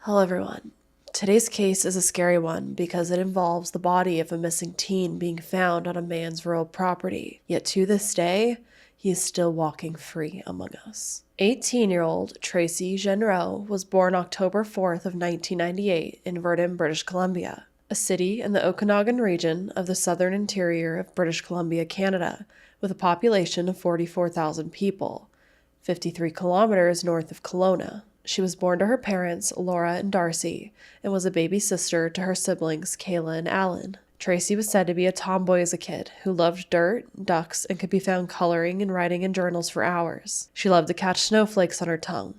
Hello everyone. Today's case is a scary one because it involves the body of a missing teen being found on a man's rural property. Yet to this day, he is still walking free among us. 18-year-old Traci Genereaux was born October 4th of 1998 in Verdun, British Columbia, a city in the Okanagan region of the southern interior of British Columbia, Canada, with a population of 44,000 people, 53 kilometers north of Kelowna. She was born to her parents, Laura and Darcy, and was a baby sister to her siblings, Kayla and Alan. Tracy was said to be a tomboy as a kid who loved dirt, ducks, and could be found coloring and writing in journals for hours. She loved to catch snowflakes on her tongue.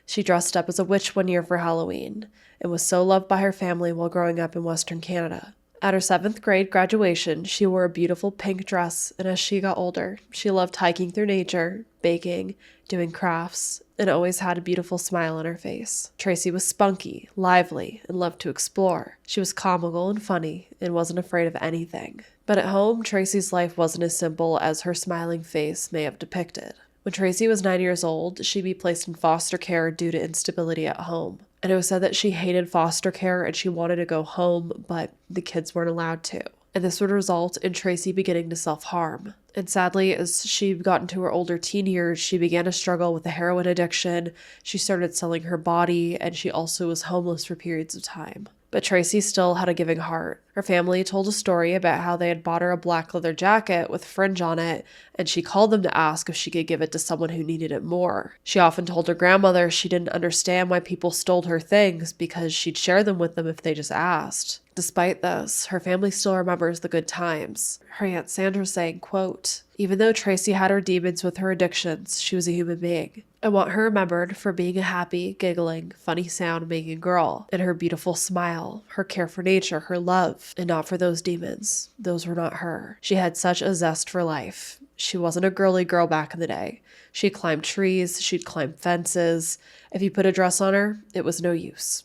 She dressed up as a witch one year for Halloween and was so loved by her family while growing up in Western Canada. At her 7th grade graduation, she wore a beautiful pink dress, and as she got older, she loved hiking through nature, baking, doing crafts, and always had a beautiful smile on her face. Tracy was spunky, lively, and loved to explore. She was comical and funny, and wasn't afraid of anything. But at home, Tracy's life wasn't as simple as her smiling face may have depicted. When Tracy was 9 years old, she'd be placed in foster care due to instability at home. And it was said that she hated foster care and she wanted to go home, but the kids weren't allowed to. And this would result in Tracy beginning to self-harm. And sadly, as she got into her older teen years, she began to struggle with a heroin addiction. She started selling her body, and she also was homeless for periods of time. But Tracy still had a giving heart. Her family told a story about how they had bought her a black leather jacket with fringe on it, and she called them to ask if she could give it to someone who needed it more. She often told her grandmother she didn't understand why people stole her things because she'd share them with them if they just asked. Despite this, her family still remembers the good times. Her Aunt Sandra saying, quote, "Even though Tracy had her demons with her addictions, she was a human being. I want her remembered for being a happy, giggling, funny sound-making girl, and her beautiful smile, her care for nature, her love, and not for those demons. Those were not her. She had such a zest for life. She wasn't a girly girl back in the day. She climbed trees, she'd climb fences. If you put a dress on her, it was no use."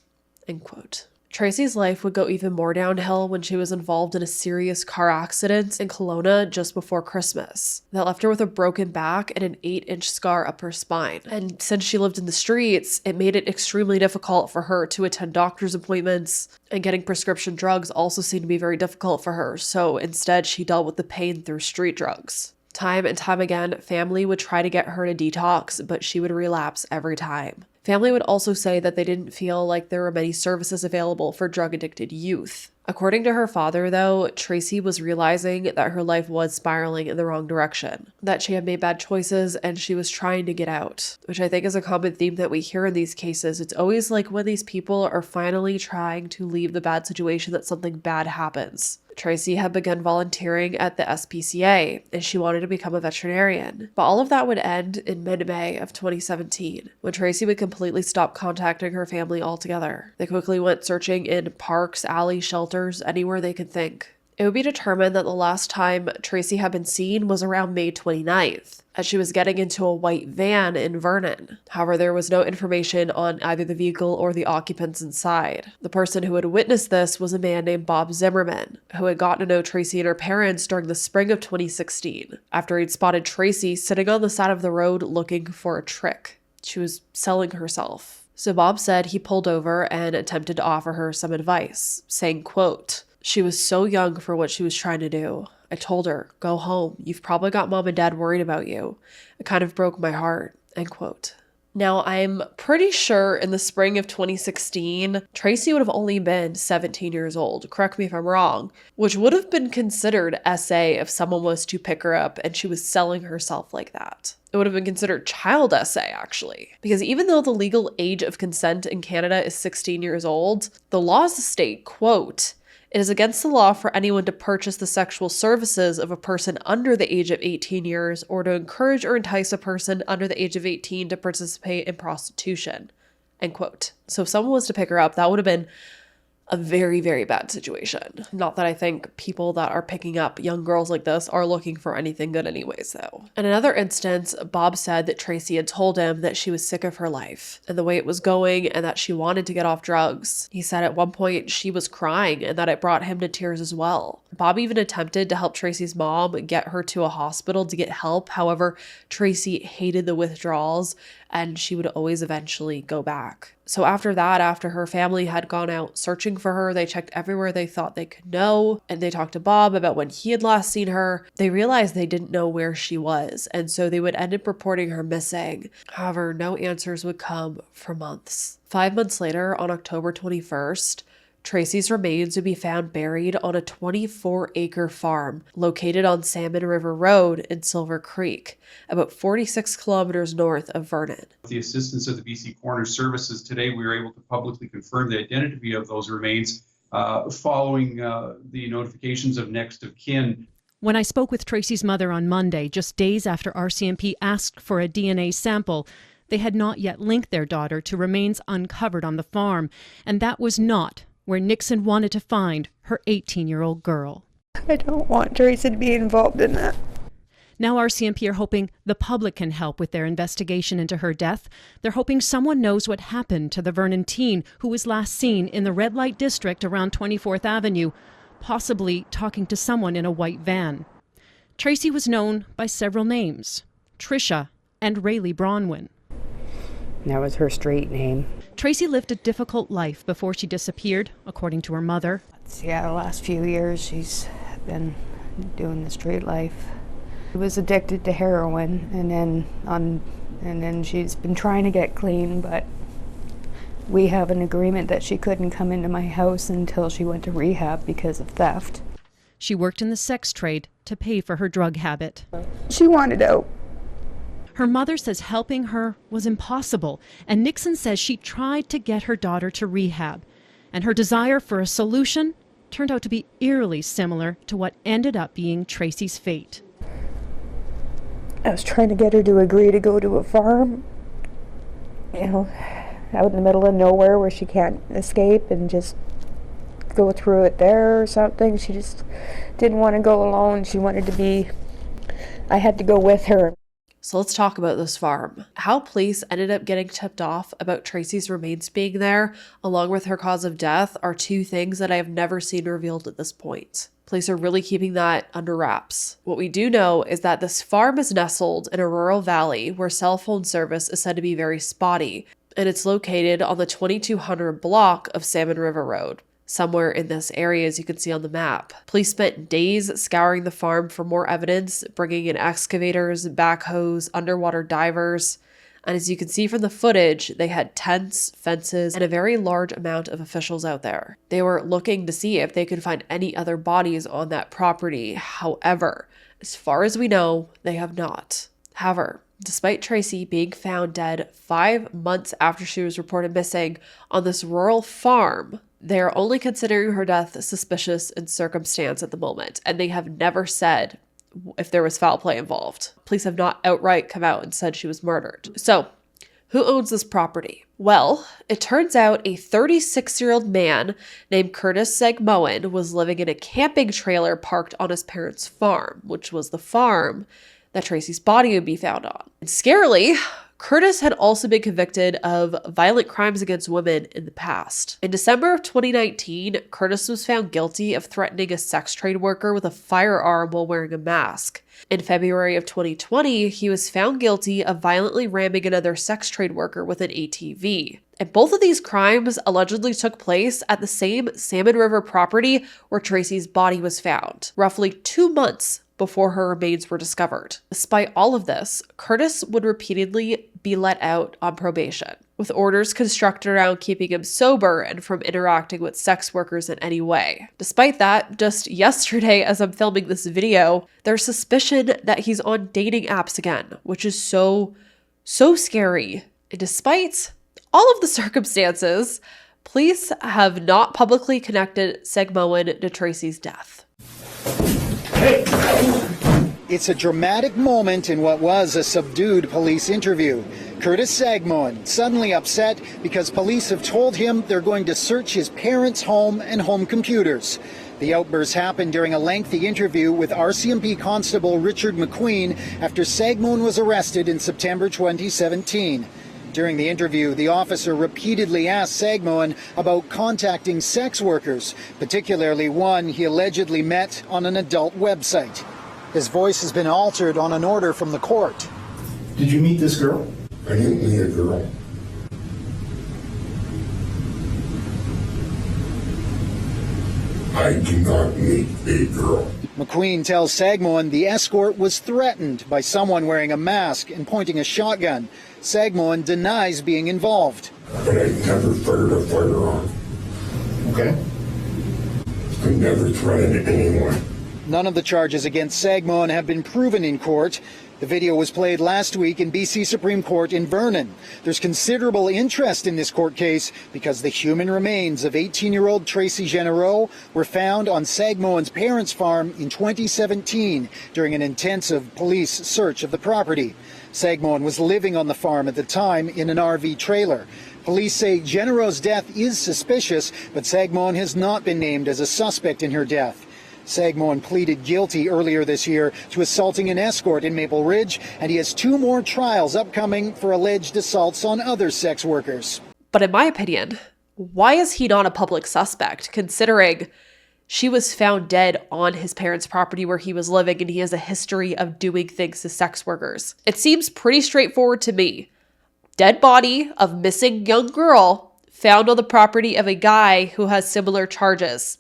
End quote. Tracy's life would go even more downhill when she was involved in a serious car accident in Kelowna just before Christmas that left her with a broken back and an 8-inch scar up her spine. And since she lived in the streets, it made it extremely difficult for her to attend doctor's appointments, and getting prescription drugs also seemed to be very difficult for her. So instead, she dealt with the pain through street drugs. Time and time again, family would try to get her to detox, but she would relapse every time. Family would also say that they didn't feel like there were many services available for drug-addicted youth. According to her father, though, Tracy was realizing that her life was spiraling in the wrong direction, that she had made bad choices and she was trying to get out, which I think is a common theme that we hear in these cases. It's always like when these people are finally trying to leave the bad situation that something bad happens. Tracy had begun volunteering at the SPCA, and she wanted to become a veterinarian. But all of that would end in mid-May of 2017, when Tracy would completely stop contacting her family altogether. They quickly went searching in parks, alleys, shelters, anywhere they could think. It would be determined that the last time Tracy had been seen was around May 29th, as she was getting into a white van in Vernon. However, there was no information on either the vehicle or the occupants inside. The person who had witnessed this was a man named Bob Zimmerman, who had gotten to know Tracy and her parents during the spring of 2016, after he'd spotted Tracy sitting on the side of the road looking for a trick. She was selling herself. So Bob said he pulled over and attempted to offer her some advice, saying, quote, "She was so young for what she was trying to do. I told her, go home. You've probably got mom and dad worried about you. It kind of broke my heart." End quote. Now, I'm pretty sure in the spring of 2016, Tracy would have only been 17 years old. Correct me if I'm wrong, which would have been considered SA if someone was to pick her up and she was selling herself like that. It would have been considered child SA, actually. Because even though the legal age of consent in Canada is 16 years old, the laws state, quote, "It is against the law for anyone to purchase the sexual services of a person under the age of 18 years or to encourage or entice a person under the age of 18 to participate in prostitution." End quote. So if someone was to pick her up, that would have been a very, very bad situation. Not that I think people that are picking up young girls like this are looking for anything good anyways, though. In another instance, Bob said that Tracy had told him that she was sick of her life and the way it was going and that she wanted to get off drugs. He said at one point she was crying and that it brought him to tears as well. Bob even attempted to help Tracy's mom get her to a hospital to get help. However, Tracy hated the withdrawals and she would always eventually go back. So after that, after her family had gone out searching for her, they checked everywhere they thought they could know, and they talked to Bob about when he had last seen her. They realized they didn't know where she was, and so they would end up reporting her missing. However, no answers would come for months. 5 months later, on October 21st, Tracy's remains would be found buried on a 24-acre farm located on Salmon River Road in Silver Creek, about 46 kilometers north of Vernon. With the assistance of the BC Coroner Services, today we were able to publicly confirm the identity of those remains following the notifications of next of kin. When I spoke with Tracy's mother on Monday, just days after RCMP asked for a DNA sample, they had not yet linked their daughter to remains uncovered on the farm, and that was not where Nixon wanted to find her 18-year-old girl. I don't want Tracy to be involved in that. Now RCMP are hoping the public can help with their investigation into her death. They're hoping someone knows what happened to the Vernon teen who was last seen in the red light district around 24th Avenue, possibly talking to someone in a white van. Tracy was known by several names, Tricia and Rayleigh Bronwyn. That was her straight name. Tracy lived a difficult life before she disappeared, according to her mother. Yeah, the last few years she's been doing the straight life. She was addicted to heroin, and then she's been trying to get clean, but we have an agreement that she couldn't come into my house until she went to rehab because of theft. She worked in the sex trade to pay for her drug habit. She wanted out. Her mother says helping her was impossible, and Nixon says she tried to get her daughter to rehab, and her desire for a solution turned out to be eerily similar to what ended up being Tracy's fate. I was trying to get her to agree to go to a farm, out in the middle of nowhere where she can't escape, and just go through it there or something. She just didn't want to go alone. She wanted to be, I had to go with her. So let's talk about this farm. How police ended up getting tipped off about Tracy's remains being there, along with her cause of death, are two things that I have never seen revealed at this point. Police are really keeping that under wraps. What we do know is that this farm is nestled in a rural valley where cell phone service is said to be very spotty, and it's located on the 2200 block of Salmon River Road, somewhere in this area, as you can see on the map. Police spent days scouring the farm for more evidence, bringing in excavators, backhoes, underwater divers, and as you can see from the footage, they had tents, fences, and a very large amount of officials out there. They were looking to see if they could find any other bodies on that property. However, as far as we know, they have not. However, despite Tracy being found dead 5 months after she was reported missing on this rural farm, they are only considering her death suspicious in circumstance at the moment, and they have never said if there was foul play involved. Police have not outright come out and said she was murdered. So, who owns this property? Well, it turns out a 36-year-old man named Curtis Sagmoen was living in a camping trailer parked on his parents' farm, which was the farm that Tracy's body would be found on. And scarily, Curtis had also been convicted of violent crimes against women in the past. In December of 2019, Curtis was found guilty of threatening a sex trade worker with a firearm while wearing a mask. In February of 2020, he was found guilty of violently ramming another sex trade worker with an ATV. And both of these crimes allegedly took place at the same Salmon River property where Tracy's body was found, roughly 2 months before her remains were discovered. Despite all of this, Curtis would repeatedly be let out on probation, with orders constructed around keeping him sober and from interacting with sex workers in any way. Despite that, just yesterday as I'm filming this video, there's suspicion that he's on dating apps again, which is so scary. And despite all of the circumstances, police have not publicly connected Sagmoen to Tracy's death. It's a dramatic moment in what was a subdued police interview. Curtis Sagmoen suddenly upset because police have told him they're going to search his parents' home and home computers. The outburst happened during a lengthy interview with RCMP Constable Richard McQueen after Sagmoen was arrested in September 2017. During the interview, the officer repeatedly asked Sagmoen about contacting sex workers, particularly one he allegedly met on an adult website. His voice has been altered on an order from the court. Did you meet this girl? I didn't meet a girl. I do not meet a girl. McQueen tells Sagmoen the escort was threatened by someone wearing a mask and pointing a shotgun. Sagmoen denies being involved. But I never fired a firearm. Okay. I never threatened anyone. None of the charges against Sagmoen have been proven in court. The video was played last week in BC Supreme Court in Vernon. There's considerable interest in this court case because the human remains of 18-year-old Traci Genereaux were found on Sagmoen's parents' farm in 2017 during an intensive police search of the property. Sagmoen was living on the farm at the time in an RV trailer. Police say Genereaux's death is suspicious, but Sagmoen has not been named as a suspect in her death. Sagmoen pleaded guilty earlier this year to assaulting an escort in Maple Ridge, and he has 2 more trials upcoming for alleged assaults on other sex workers. But in my opinion, why is he not a public suspect, considering she was found dead on his parents' property where he was living and he has a history of doing things to sex workers? It seems pretty straightforward to me. Dead body of missing young girl found on the property of a guy who has similar charges.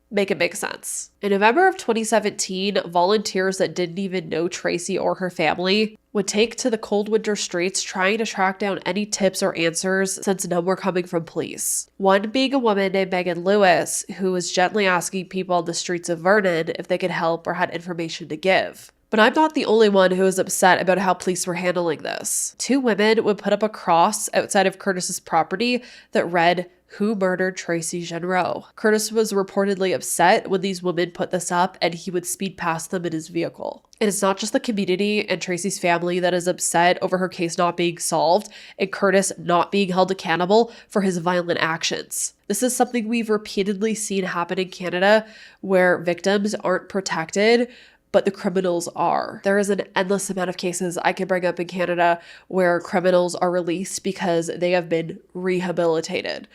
Make it make sense. In November of 2017, volunteers that didn't even know Tracy or her family would take to the cold winter streets trying to track down any tips or answers since none were coming from police. One being a woman named Megan Lewis, who was gently asking people on the streets of Vernon if they could help or had information to give. But I'm not the only one who was upset about how police were handling this. 2 women would put up a cross outside of Curtis's property that read, "Who murdered Traci Genereaux?" Curtis was reportedly upset when these women put this up, and he would speed past them in his vehicle. And it's not just the community and Tracy's family that is upset over her case not being solved and Curtis not being held accountable for his violent actions. This is something we've repeatedly seen happen in Canada, where victims aren't protected, but the criminals are. There is an endless amount of cases I can bring up in Canada where criminals are released because they have been rehabilitated.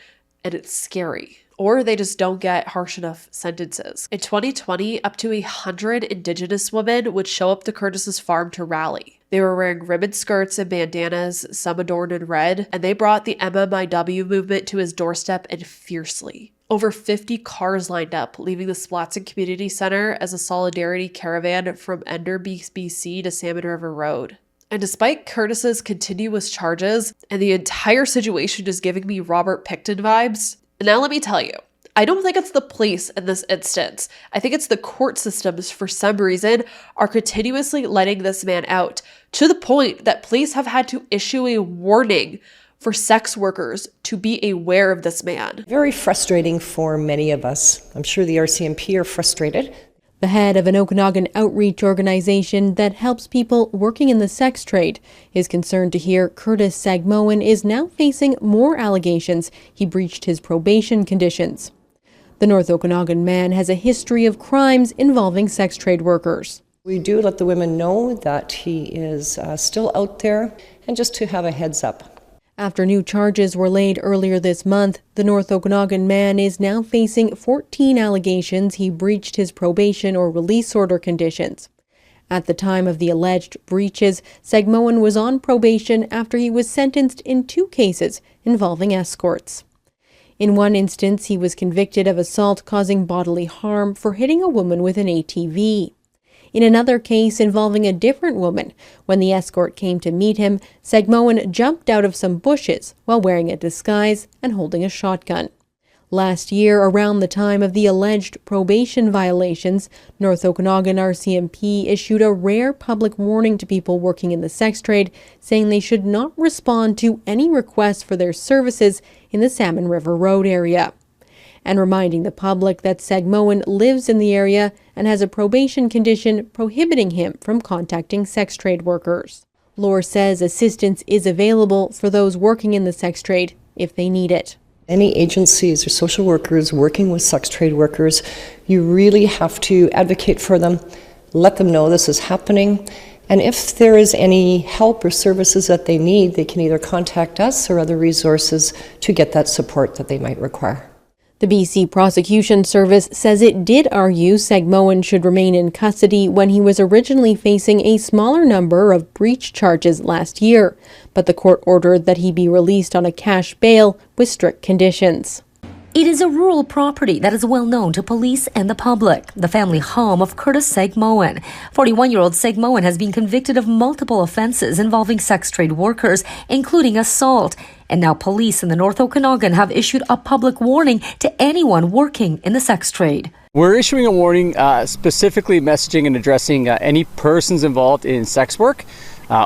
And it's scary. Or they just don't get harsh enough sentences. In 2020, up to 100 Indigenous women would show up to Curtis's farm to rally. They were wearing ribbon skirts and bandanas, some adorned in red, and they brought the MMIW movement to his doorstep and fiercely. Over 50 cars lined up, leaving the Splatson Community Center as a solidarity caravan from Enderby, BC to Salmon River Road. And despite Curtis's continuous charges, and the entire situation is giving me Robert Pickton vibes, now let me tell you, I don't think it's the police in this instance. I think it's the court systems, for some reason, are continuously letting this man out, to the point that police have had to issue a warning for sex workers to be aware of this man. Very frustrating for many of us. I'm sure the RCMP are frustrated. The head of an Okanagan outreach organization that helps people working in the sex trade is concerned to hear Curtis Sagmoen is now facing more allegations he breached his probation conditions. The North Okanagan man has a history of crimes involving sex trade workers. We do let the women know that he is still out there, and just to have a heads up. After new charges were laid earlier this month, the North Okanagan man is now facing 14 allegations he breached his probation or release order conditions. At the time of the alleged breaches, Sagmoen was on probation after he was sentenced in 2 cases involving escorts. In one instance, he was convicted of assault causing bodily harm for hitting a woman with an ATV. In another case involving a different woman, when the escort came to meet him, Sagmoen jumped out of some bushes while wearing a disguise and holding a shotgun. Last year, around the time of the alleged probation violations, North Okanagan RCMP issued a rare public warning to people working in the sex trade, saying they should not respond to any requests for their services in the Salmon River Road area, and reminding the public that Sagmoen lives in the area and has a probation condition prohibiting him from contacting sex trade workers. Lore says assistance is available for those working in the sex trade if they need it. Any agencies or social workers working with sex trade workers, you really have to advocate for them, let them know this is happening, And if there is any help or services that they need, they can either contact us or other resources to get that support that they might require. The BC Prosecution Service says it did argue Sagmoen should remain in custody when he was originally facing a smaller number of breach charges last year, but the court ordered that he be released on a cash bail with strict conditions. It is a rural property that is well known to police and the public, the family home of Curtis Sagmoen. 41-year-old Sagmoen has been convicted of multiple offenses involving sex trade workers, including assault. And now police in the North Okanagan have issued a public warning to anyone working in the sex trade. We're issuing a warning specifically messaging and addressing any persons involved in sex work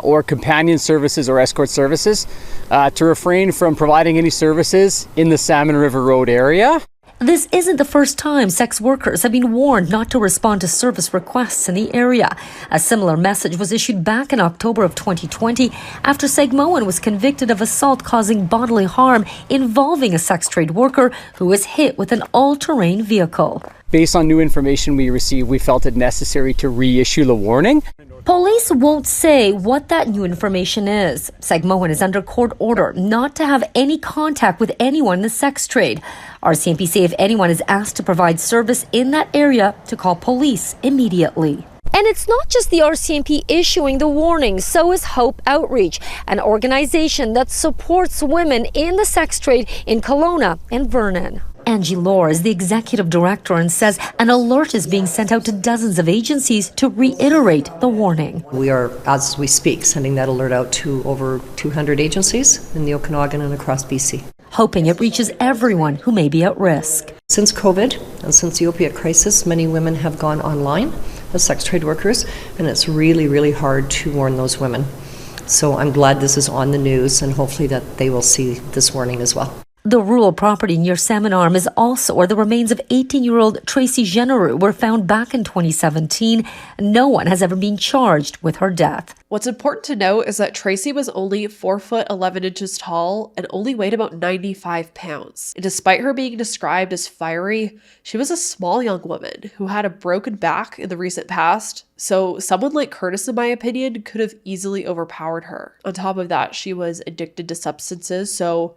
or companion services or escort services to refrain from providing any services in the Salmon River Road area. This isn't the first time sex workers have been warned not to respond to service requests in the area. A similar message was issued back in October of 2020 after Sagmoen was convicted of assault causing bodily harm involving a sex trade worker who was hit with an all-terrain vehicle. Based on new information we received, we felt it necessary to reissue the warning. Police won't say what that new information is. Sagmoen is under court order not to have any contact with anyone in the sex trade. RCMP say if anyone is asked to provide service in that area, to call police immediately. And it's not just the RCMP issuing the warning, so is Hope Outreach, an organization that supports women in the sex trade in Kelowna and Vernon. Angie Lohr is the executive director and says an alert is being sent out to dozens of agencies to reiterate the warning. We are, as we speak, sending that alert out to over 200 agencies in the Okanagan and across BC, hoping it reaches everyone who may be at risk. Since COVID and since the opiate crisis, many women have gone online as sex trade workers, and it's really, really hard to warn those women. So I'm glad this is on the news, and hopefully that they will see this warning as well. The rural property near Salmon Arm is also where the remains of 18-year-old Traci Genereaux were found back in 2017. No one has ever been charged with her death. What's important to note is that Tracy was only 4 foot 11 inches tall and only weighed about 95 pounds. And despite her being described as fiery, she was a small young woman who had a broken back in the recent past. So someone like Curtis, in my opinion, could have easily overpowered her. On top of that, she was addicted to substances, so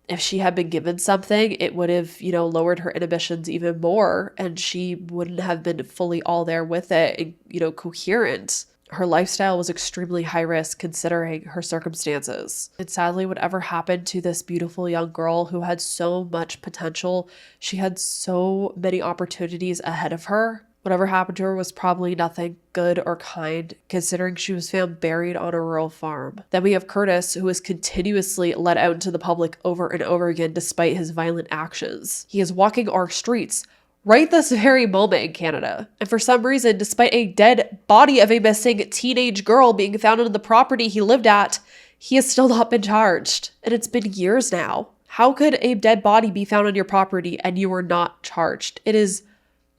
if she had been given something, it would have, lowered her inhibitions even more, and she wouldn't have been fully all there with it and, coherent. Her lifestyle was extremely high risk considering her circumstances. And sadly, whatever happened to this beautiful young girl who had so much potential, she had so many opportunities ahead of her. Whatever happened to her was probably nothing good or kind, considering she was found buried on a rural farm. Then we have Curtis, who is continuously let out into the public over and over again despite his violent actions. He is walking our streets right this very moment in Canada. And for some reason, despite a dead body of a missing teenage girl being found on the property he lived at, he has still not been charged. And it's been years now. How could a dead body be found on your property and you are not charged? It is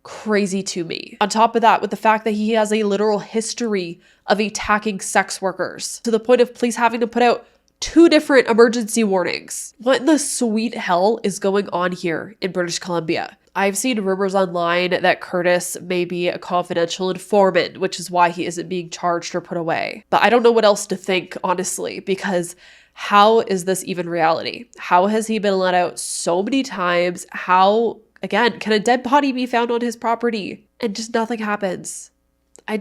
crazy to me. On top of that, with the fact that he has a literal history of attacking sex workers to the point of police having to put out 2 different emergency warnings. What in the sweet hell is going on here in British Columbia? I've seen rumors online that Curtis may be a confidential informant, which is why he isn't being charged or put away. But I don't know what else to think, honestly, because how is this even reality? How has he been let out so many times? How, again, can a dead body be found on his property and just nothing happens? I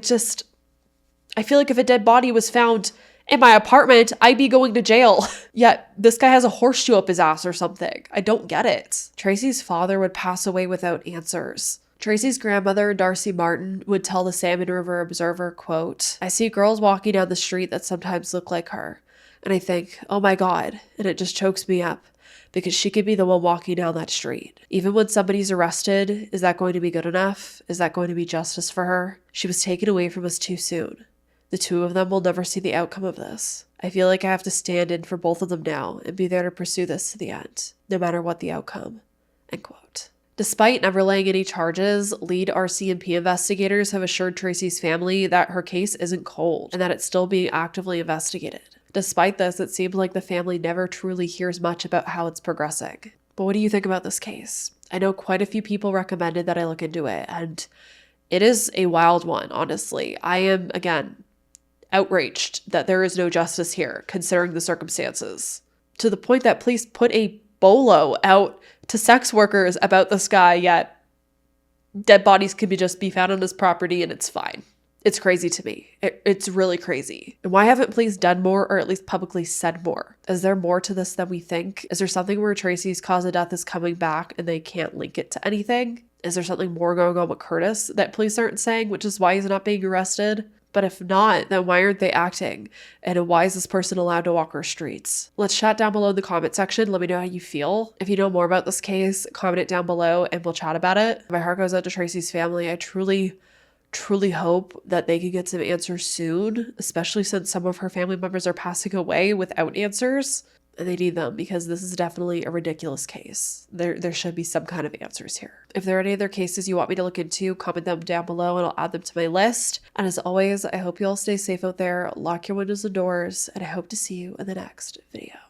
feel like if a dead body was found in my apartment, I'd be going to jail. Yet this guy has a horseshoe up his ass or something. I don't get it. Tracy's father would pass away without answers. Tracy's grandmother, Darcy Martin, would tell the Salmon River Observer, quote, "I see girls walking down the street that sometimes look like her. And I think, oh my God, and it just chokes me up. Because she could be the one walking down that street. Even when somebody's arrested, is that going to be good enough? Is that going to be justice for her? She was taken away from us too soon. The 2 of them will never see the outcome of this. I feel like I have to stand in for both of them now and be there to pursue this to the end, no matter what the outcome." End quote. Despite never laying any charges, lead RCMP investigators have assured Tracy's family that her case isn't cold and that it's still being actively investigated. Despite this, it seems like the family never truly hears much about how it's progressing. But what do you think about this case? I know quite a few people recommended that I look into it, and it is a wild one, honestly. I am, again, outraged that there is no justice here, considering the circumstances. To the point that police put a bolo out to sex workers about this guy, yet dead bodies can just be found on his property and it's fine. It's crazy to me. It's really crazy. And why haven't police done more, or at least publicly said more? Is there more to this than we think? Is there something where Tracy's cause of death is coming back and they can't link it to anything? Is there something more going on with Curtis that police aren't saying, which is why he's not being arrested? But if not, then why aren't they acting? And why is this person allowed to walk our streets? Let's chat down below in the comment section. Let me know how you feel. If you know more about this case, comment it down below and we'll chat about it. My heart goes out to Tracy's family. I truly hope that they can get some answers soon, especially since some of her family members are passing away without answers. And they need them because this is definitely a ridiculous case. There should be some kind of answers here. If there are any other cases you want me to look into, comment them down below and I'll add them to my list. And as always, I hope you all stay safe out there, lock your windows and doors, and I hope to see you in the next video.